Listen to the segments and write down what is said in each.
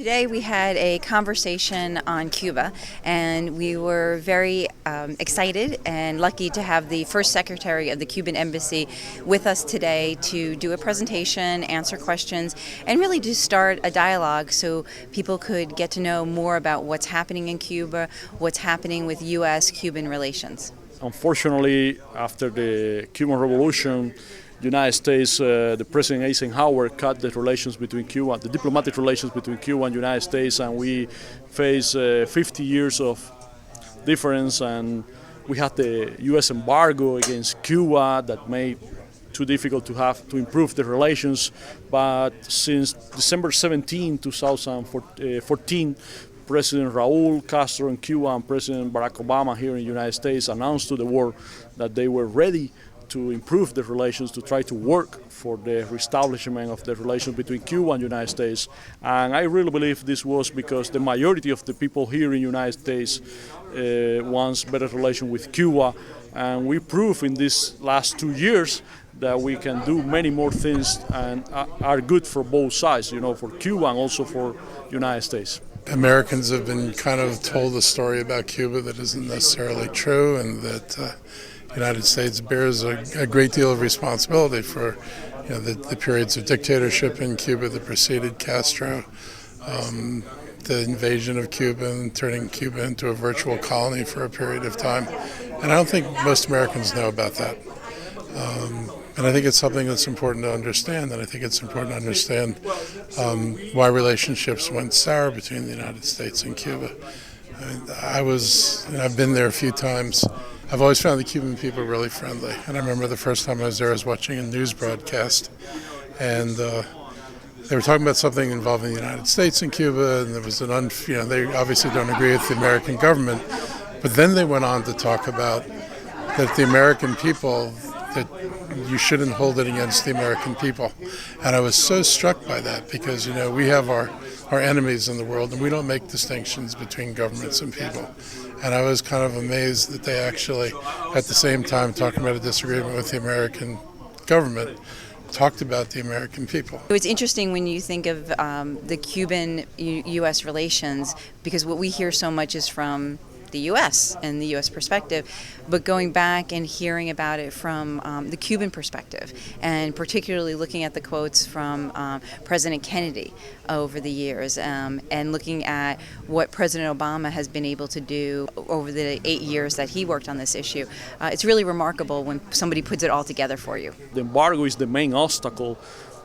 Today we had a conversation on Cuba, and we were very excited and lucky to have the first secretary of the Cuban Embassy with us today to do a presentation, answer questions, and really to start a dialogue so people could get to know more about what's happening in Cuba, what's happening with U.S.-Cuban relations. Unfortunately, after the Cuban Revolution, United States, the President Eisenhower cut the relations between Cuba, the diplomatic relations between Cuba and United States, and we face 50 years of difference, and we had the U.S. embargo against Cuba that made too difficult to improve the relations. But since December 17, 2014, President Raúl Castro in Cuba and President Barack Obama here in the United States announced to the world that they were ready to improve the relations, to try to work for the reestablishment of the relations between Cuba and the United States. And I really believe this was because the majority of the people here in the United States wants better relations with Cuba. And we proved in these last 2 years that we can do many more things and are good for both sides, for Cuba and also for the United States. Americans have been kind of told a story about Cuba that isn't necessarily true, and that the United States bears a great deal of responsibility for the periods of dictatorship in Cuba that preceded Castro, the invasion of Cuba and turning Cuba into a virtual colony for a period of time. And I don't think most Americans know about that. And I think it's something that's important to understand, and I think it's important to understand why relationships went sour between the United States and Cuba. I've been there a few times. I've always found the Cuban people really friendly. And I remember the first time I was there, I was watching a news broadcast, and they were talking about something involving the United States and Cuba, and there was they obviously don't agree with the American government. But then they went on to talk about that the American people, that you shouldn't hold it against the American people. And I was so struck by that because, we have our enemies in the world, and we don't make distinctions between governments and people. And I was kind of amazed that they actually, at the same time talking about a disagreement with the American government, talked about the American people. It's interesting when you think of the Cuban-U.S. relations, because what we hear so much is from the U.S. and the U.S. perspective, but going back and hearing about it from the Cuban perspective, and particularly looking at the quotes from President Kennedy over the years, and looking at what President Obama has been able to do over the 8 years that he worked on this issue. It's really remarkable when somebody puts it all together for you. The embargo is the main obstacle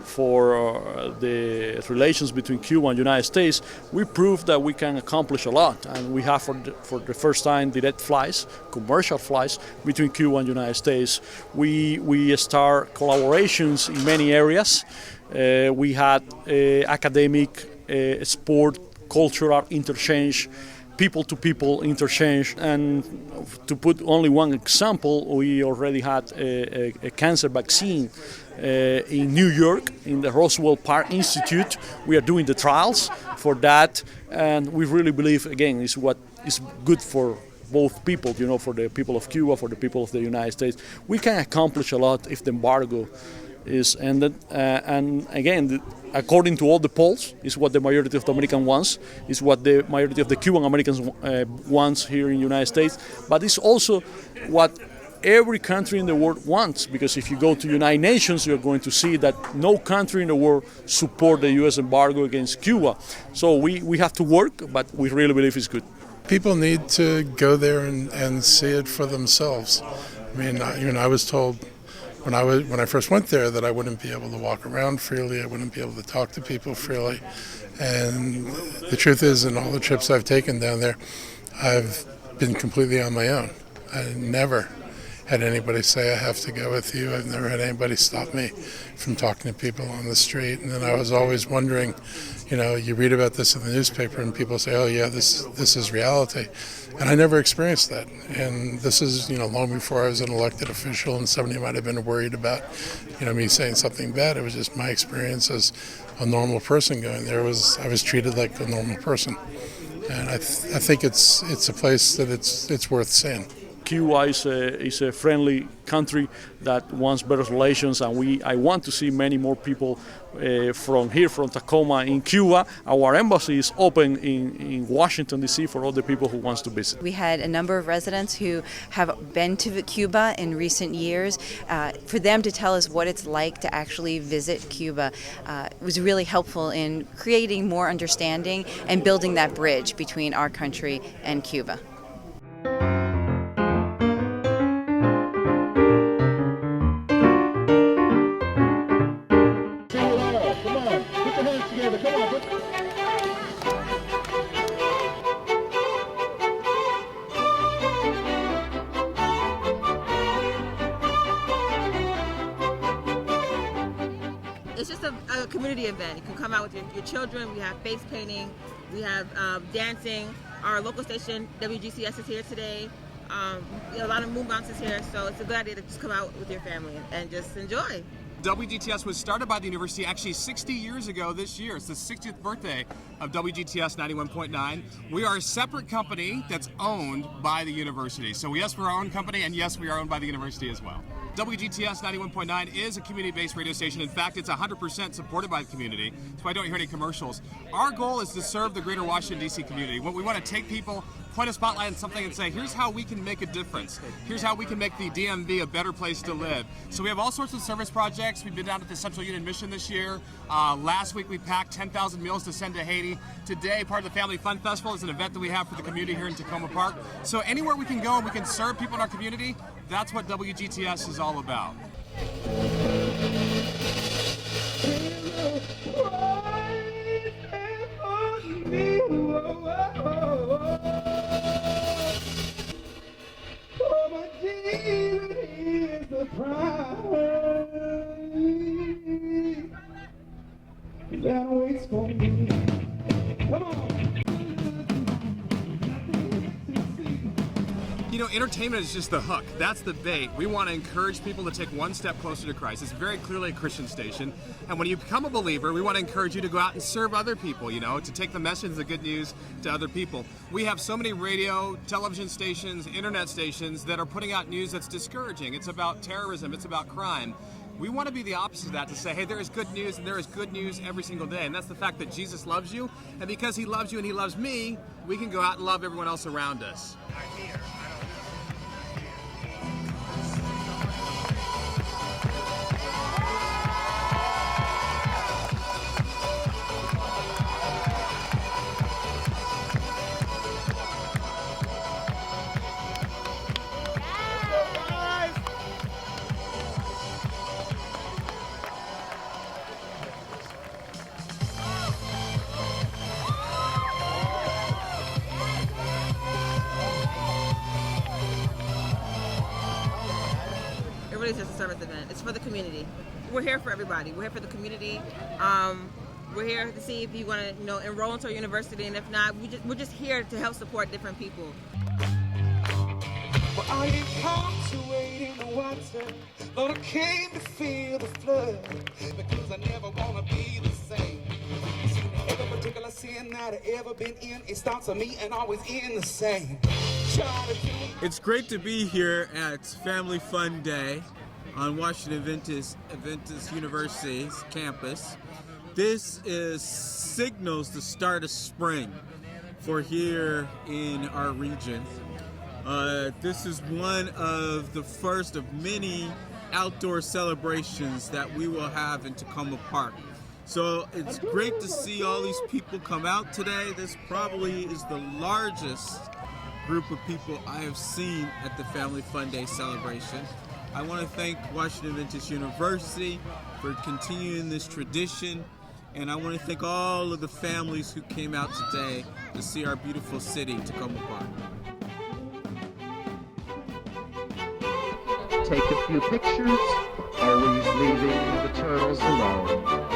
for the relations between Cuba and the United States. We proved that we can accomplish a lot, and we have for the first time direct flights, commercial flights between Cuba and the United States. We start collaborations in many areas. We had academic, sport, cultural interchange, people-to-people interchange, and to put only one example, we already had a cancer vaccine in New York, in the Roswell Park Institute. We are doing the trials for that, and we really believe, again, is what is good for both people, for the people of Cuba, for the people of the United States. We can accomplish a lot if the embargo is ended, and again, according to all the polls, is what the majority of the Americans wants, is what the majority of the Cuban Americans wants here in the United States, but it's also what every country in the world wants, because if you go to United Nations, you're going to see that no country in the world support the U.S. embargo against Cuba. So we have to work, but we really believe it's good. People need to go there and see it for themselves. I mean, I was told when I first went there that I wouldn't be able to walk around freely, I wouldn't be able to talk to people freely. And the truth is, in all the trips I've taken down there, I've been completely on my own. I never had anybody say I have to go with you. I've never had anybody stop me from talking to people on the street. And then I was always wondering, you read about this in the newspaper and people say, oh yeah, this is reality. And I never experienced that. And this is, long before I was an elected official, and somebody might have been worried about, me saying something bad. It was just my experience as a normal person going there. I was treated like a normal person. And I think it's a place that it's worth seeing. Cuba is a friendly country that wants better relations, and I want to see many more people from Takoma in Cuba. Our embassy is open in Washington, D.C. for all the people who wants to visit. We had a number of residents who have been to Cuba in recent years. For them to tell us what it's like to actually visit Cuba was really helpful in creating more understanding and building that bridge between our country and Cuba. It's just a community event. You can come out with your children. We have face painting. We have dancing. Our local station, WGCS, is here today. A lot of moon bounces here, so it's a good idea to just come out with your family and just enjoy. WGTS was started by the university actually 60 years ago this year. It's the 60th birthday of WGTS 91.9. We are a separate company that's owned by the university. So yes, we're our own company, and yes, we are owned by the university as well. WGTS 91.9 is a community-based radio station. In fact, it's 100% supported by the community, so I don't hear any commercials. Our goal is to serve the greater Washington, D.C. community. What we want to take people, point a spotlight on something and say, here's how we can make a difference. Here's how we can make the DMV a better place to live. So we have all sorts of service projects. We've been down at the Central Union Mission this year. Last week we packed 10,000 meals to send to Haiti. Today, part of the Family Fun Festival is an event that we have for the community here in Takoma Park. So anywhere we can go and we can serve people in our community, that's what WGTS is all about. That waits for me. Come on. You know, entertainment is just the hook. That's the bait. We want to encourage people to take one step closer to Christ. It's very clearly a Christian station. And when you become a believer, we want to encourage you to go out and serve other people, you know, to take the message, the good news to other people. We have so many radio, television stations, internet stations that are putting out news that's discouraging. It's about terrorism. It's about crime. We want to be the opposite of that, to say, hey, there is good news, and there is good news every single day. And that's the fact that Jesus loves you. And because he loves you and he loves me, we can go out and love everyone else around us. It's just a service event. It's for the community. We're here for everybody. We're here for the community. We're here to see if you want to, enroll into a university, and if not, we're just here to help support different people. Well, I ain't come to wade in the water, Lord, I came to feel the flood, because I never want to be the same. Every particular sin that I've ever been in, it starts with me and always ends the same. It's great to be here at Family Fun Day on Washington Adventist University's campus. This signals the start of spring for here in our region. This is one of the first of many outdoor celebrations that we will have in Takoma Park. So it's great to see all these people come out today. This probably is the largest group of people I have seen at the Family Fun Day celebration. I want to thank Washington Adventist University for continuing this tradition, and I want to thank all of the families who came out today to see our beautiful city, Takoma Park. Take a few pictures, always leaving the turtles alone.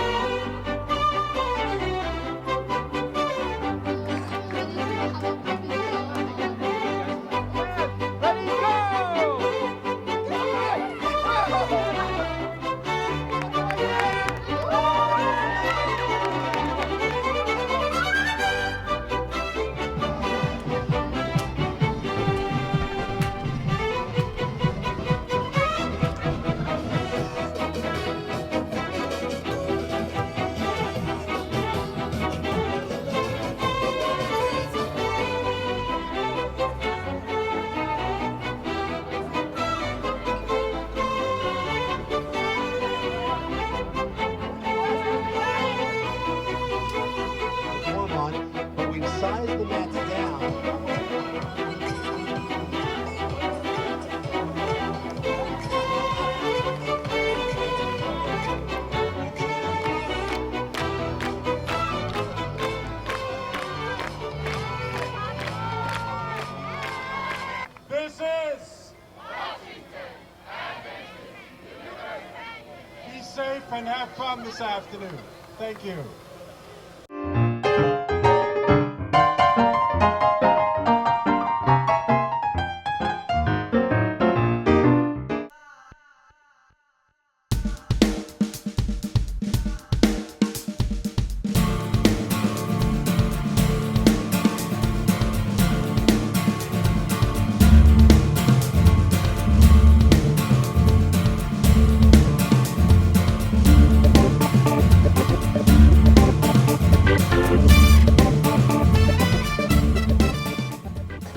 and have fun this afternoon. Thank you.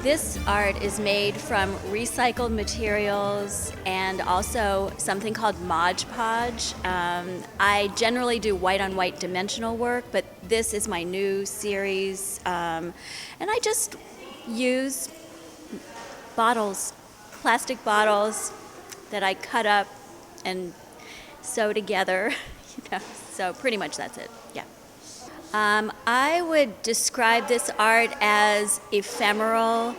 This art is made from recycled materials and also something called Mod Podge. I generally do white-on-white dimensional work, but this is my new series. And I just use bottles, plastic bottles that I cut up and sew together. So pretty much that's it, yeah. I would describe this art as ephemeral,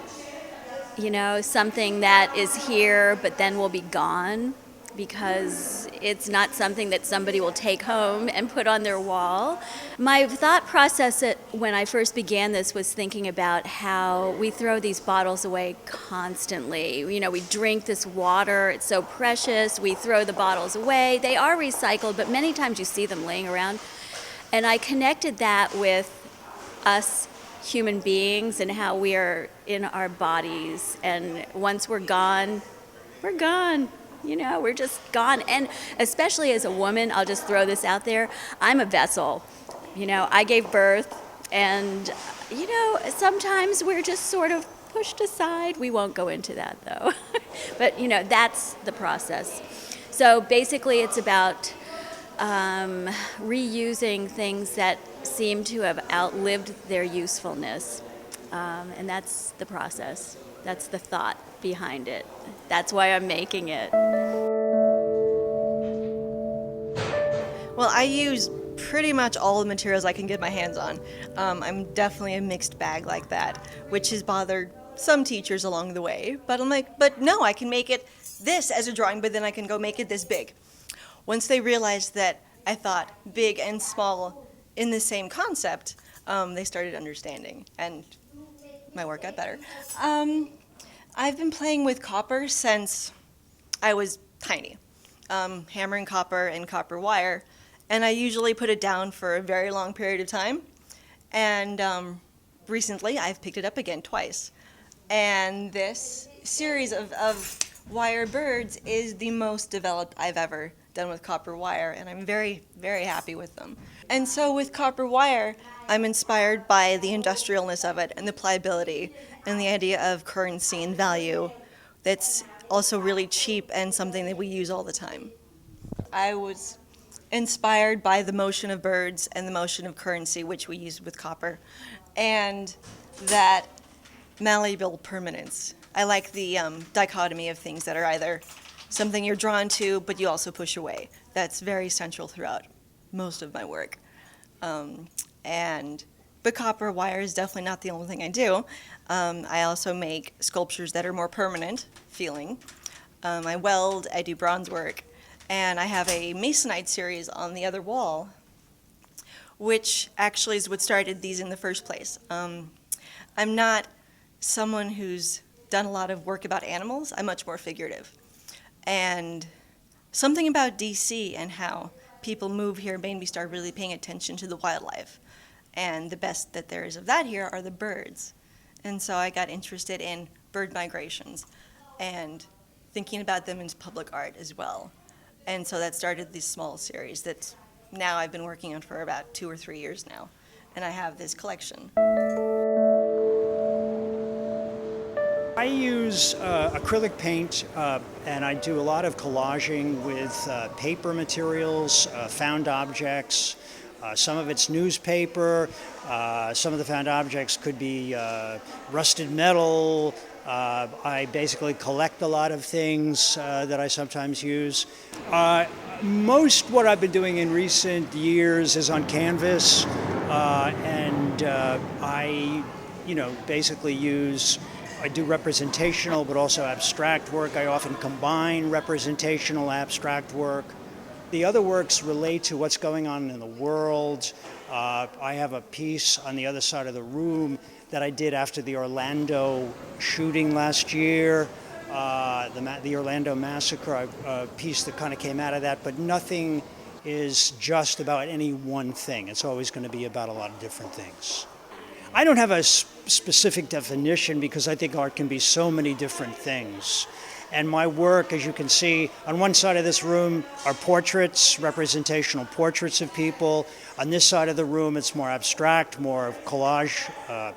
something that is here but then will be gone, because it's not something that somebody will take home and put on their wall. My thought process when I first began this was thinking about how we throw these bottles away constantly. We drink this water, it's so precious, we throw the bottles away. They are recycled, but many times you see them laying around. And I connected that with us human beings and how we are in our bodies. And once we're gone, we're gone. We're just gone. And especially as a woman, I'll just throw this out there, I'm a vessel. I gave birth, and, sometimes we're just sort of pushed aside. We won't go into that, though. But, that's the process. So basically, it's about reusing things that seem to have outlived their usefulness. And that's the process. That's the thought behind it. That's why I'm making it. Well, I use pretty much all the materials I can get my hands on. I'm definitely a mixed bag like that, which has bothered some teachers along the way. But I'm like, but no, I can make it this as a drawing, but then I can go make it this big. Once they realized that I thought big and small in the same concept, they started understanding, and my work got better. I've been playing with copper since I was tiny, hammering copper and copper wire, and I usually put it down for a very long period of time, and recently I've picked it up again twice. And this series of wire birds is the most developed I've ever done with copper wire, and I'm very, very happy with them. And so with copper wire, I'm inspired by the industrialness of it and the pliability and the idea of currency and value that's also really cheap and something that we use all the time. I was inspired by the motion of birds and the motion of currency, which we use with copper, and that malleable permanence. I like the dichotomy of things that are either something you're drawn to, but you also push away. That's very central throughout most of my work. But copper wire is definitely not the only thing I do. I also make sculptures that are more permanent feeling. I weld, I do bronze work, and I have a masonite series on the other wall, which actually is what started these in the first place. I'm not someone who's done a lot of work about animals. I'm much more figurative. And something about DC and how people move here made me start really paying attention to the wildlife. And the best that there is of that here are the birds. And so I got interested in bird migrations and thinking about them in public art as well. And so that started this small series that now I've been working on for about 2 or 3 years now. And I have this collection. I use acrylic paint, and I do a lot of collaging with paper materials, found objects. Some of it's newspaper. Some of the found objects could be rusted metal. I basically collect a lot of things that I sometimes use. Most what I've been doing in recent years is on canvas, and I basically I do representational but also abstract work. I often combine representational abstract work. The other works relate to what's going on in the world. I have a piece on the other side of the room that I did after the Orlando shooting last year, the Orlando massacre, a piece that kind of came out of that, but nothing is just about any one thing. It's always going to be about a lot of different things. I don't have a specific definition because I think art can be so many different things. And my work, as you can see, on one side of this room are portraits, representational portraits of people. On this side of the room, it's more abstract, more collage,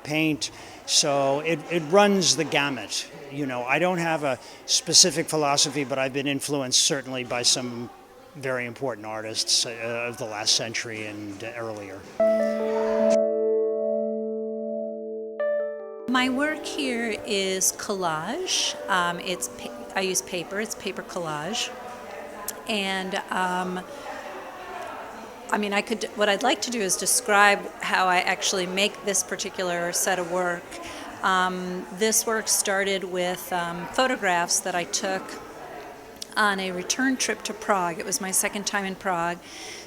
paint. So it runs the gamut. You know, I don't have a specific philosophy, but I've been influenced certainly by some very important artists of the last century and earlier. My work here is collage. I use paper. It's paper collage, and what I'd like to do is describe how I actually make this particular set of work. This work started with photographs that I took on a return trip to Prague. It was my second time in Prague.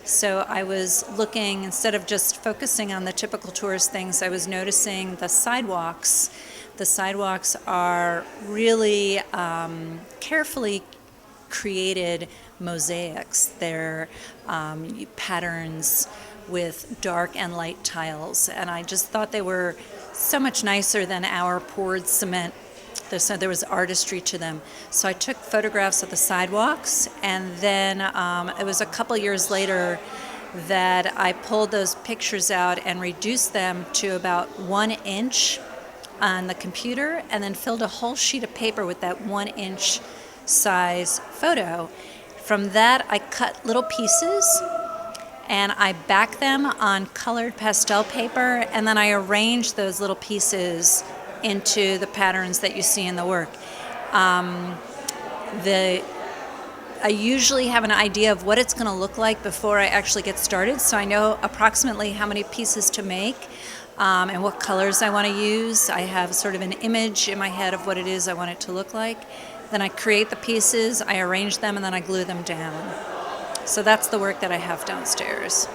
So I was looking, instead of just focusing on the typical tourist things, I was noticing the sidewalks. The sidewalks are really carefully created mosaics. They're patterns with dark and light tiles. And I just thought they were so much nicer than our poured cement. So there was artistry to them. So I took photographs of the sidewalks, and then it was a couple years later that I pulled those pictures out and reduced them to about 1 inch on the computer, and then filled a whole sheet of paper with that 1 inch size photo. From that, I cut little pieces and I backed them on colored pastel paper, and then I arranged those little pieces into the patterns that you see in the work. I usually have an idea of what it's going to look like before I actually get started, so I know approximately how many pieces to make and what colors I want to use. I have sort of an image in my head of what it is I want it to look like. Then I create the pieces, I arrange them, and then I glue them down. So that's the work that I have downstairs.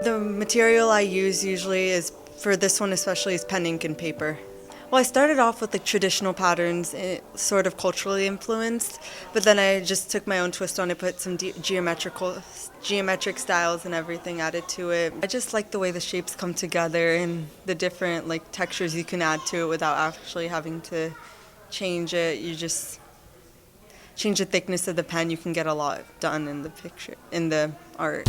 The material I use usually is, for this one especially, is pen, ink, and paper. Well, I started off with the traditional patterns, sort of culturally influenced, but then I just took my own twist on it, put some geometric styles and everything added to it. I just like the way the shapes come together and the different textures you can add to it without actually having to change it. You just change the thickness of the pen, you can get a lot done in the picture, in the art.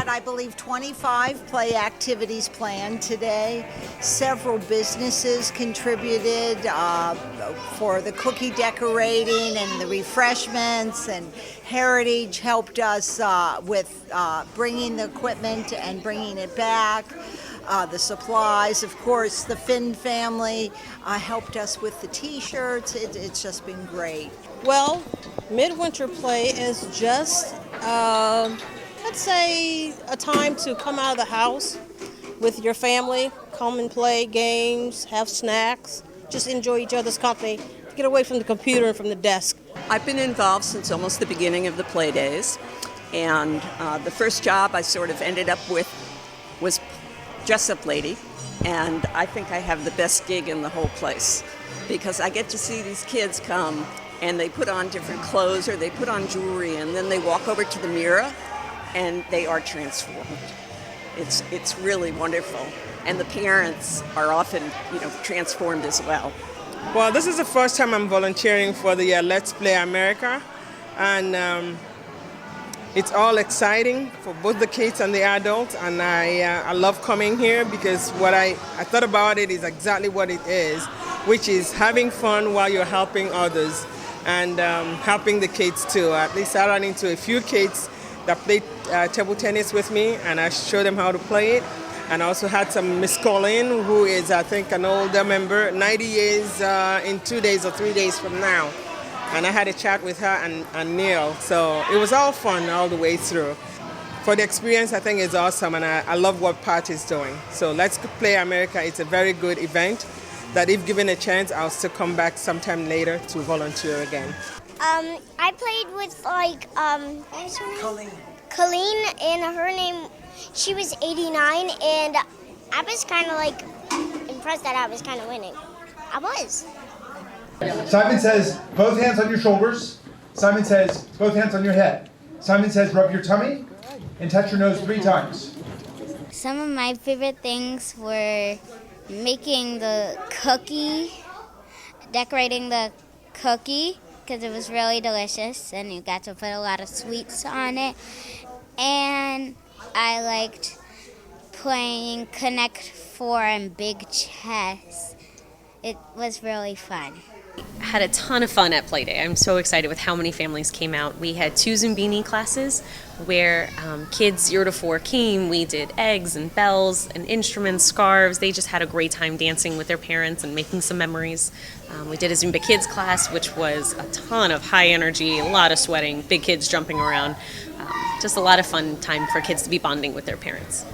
I believe 25 play activities planned today. Several businesses contributed for the cookie decorating and the refreshments, and Heritage helped us with bringing the equipment and bringing it back. The supplies, of course, the Finn family helped us with the t-shirts. It's just been great. Well, Midwinter Play is just let's say a time to come out of the house with your family, come and play games, have snacks, just enjoy each other's company, get away from the computer and from the desk. I've been involved since almost the beginning of the play days, and the first job I sort of ended up with was dress-up lady, and I think I have the best gig in the whole place because I get to see these kids come and they put on different clothes or they put on jewelry, and then they walk over to the mirror and they are transformed. It's really wonderful. And the parents are often, transformed as well. Well, this is the first time I'm volunteering for the Let's Play America, and it's all exciting for both the kids and the adults, and I love coming here because what I thought about it is exactly what it is, which is having fun while you're helping others and helping the kids too. At least I ran into a few kids that played table tennis with me, and I showed them how to play it. And I also had some Miss Colleen, who is, I think, an older member, 90 years in 2 days or 3 days from now. And I had a chat with her and Neil. So it was all fun all the way through. For the experience, I think it's awesome, and I love what Pat is doing. So Let's Play America, it's a very good event that if given a chance, I'll still come back sometime later to volunteer again. I played with, what was her name? Colleen, and her name, she was 89, and I was kind of, impressed that I was kind of winning. I was. Simon says, both hands on your shoulders. Simon says, both hands on your head. Simon says, rub your tummy and touch your nose 3 times. Some of my favorite things were making the cookie, decorating the cookie, because it was really delicious, and you got to put a lot of sweets on it. And I liked playing Connect 4 and Big Chess. It was really fun. Had a ton of fun at Playday. I'm so excited with how many families came out. We had 2 Zumbini classes where kids 0 to 4 came. We did eggs and bells and instruments, scarves. They just had a great time dancing with their parents and making some memories. We did a Zumba Kids class, which was a ton of high energy, a lot of sweating, big kids jumping around. Just a lot of fun time for kids to be bonding with their parents.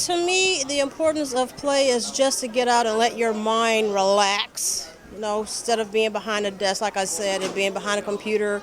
To me, the importance of play is just to get out and let your mind relax. Instead of being behind a desk, like I said, and being behind a computer,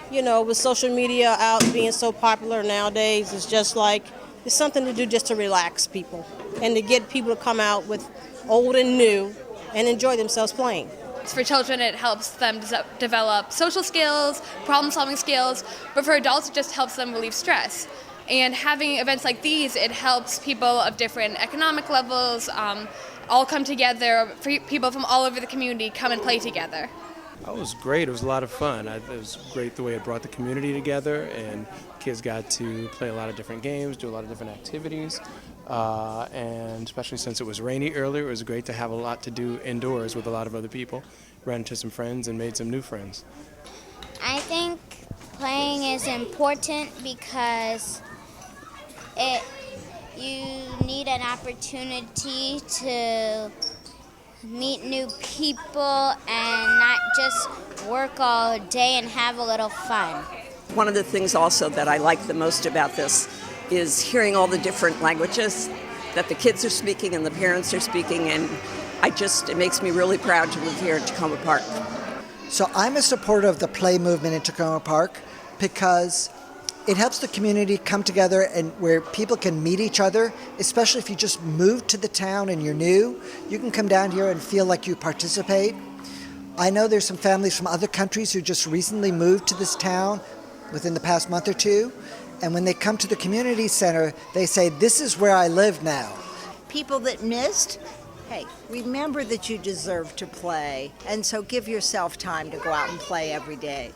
with social media out being so popular nowadays, it's just it's something to do just to relax people and to get people to come out with old and new and enjoy themselves playing. For children, it helps them develop social skills, problem-solving skills, but for adults, it just helps them relieve stress. And having events like these, it helps people of different economic levels all come together, people from all over the community come and play together. It was great. It was a lot of fun. It was great the way it brought the community together, and kids got to play a lot of different games, do a lot of different activities, and especially since it was rainy earlier, it was great to have a lot to do indoors with a lot of other people. Ran into some friends and made some new friends. I think playing is important because you need an opportunity to meet new people and not just work all day and have a little fun. One of the things also that I like the most about this is hearing all the different languages that the kids are speaking and the parents are speaking, and it makes me really proud to live here in Takoma Park. So I'm a supporter of the play movement in Takoma Park because it helps the community come together and where people can meet each other, especially if you just moved to the town and you're new. You can come down here and feel like you participate. I know there's some families from other countries who just recently moved to this town within the past month or 2. And when they come to the community center, they say, this is where I live now. People that missed, hey, remember that you deserve to play. And so give yourself time to go out and play every day.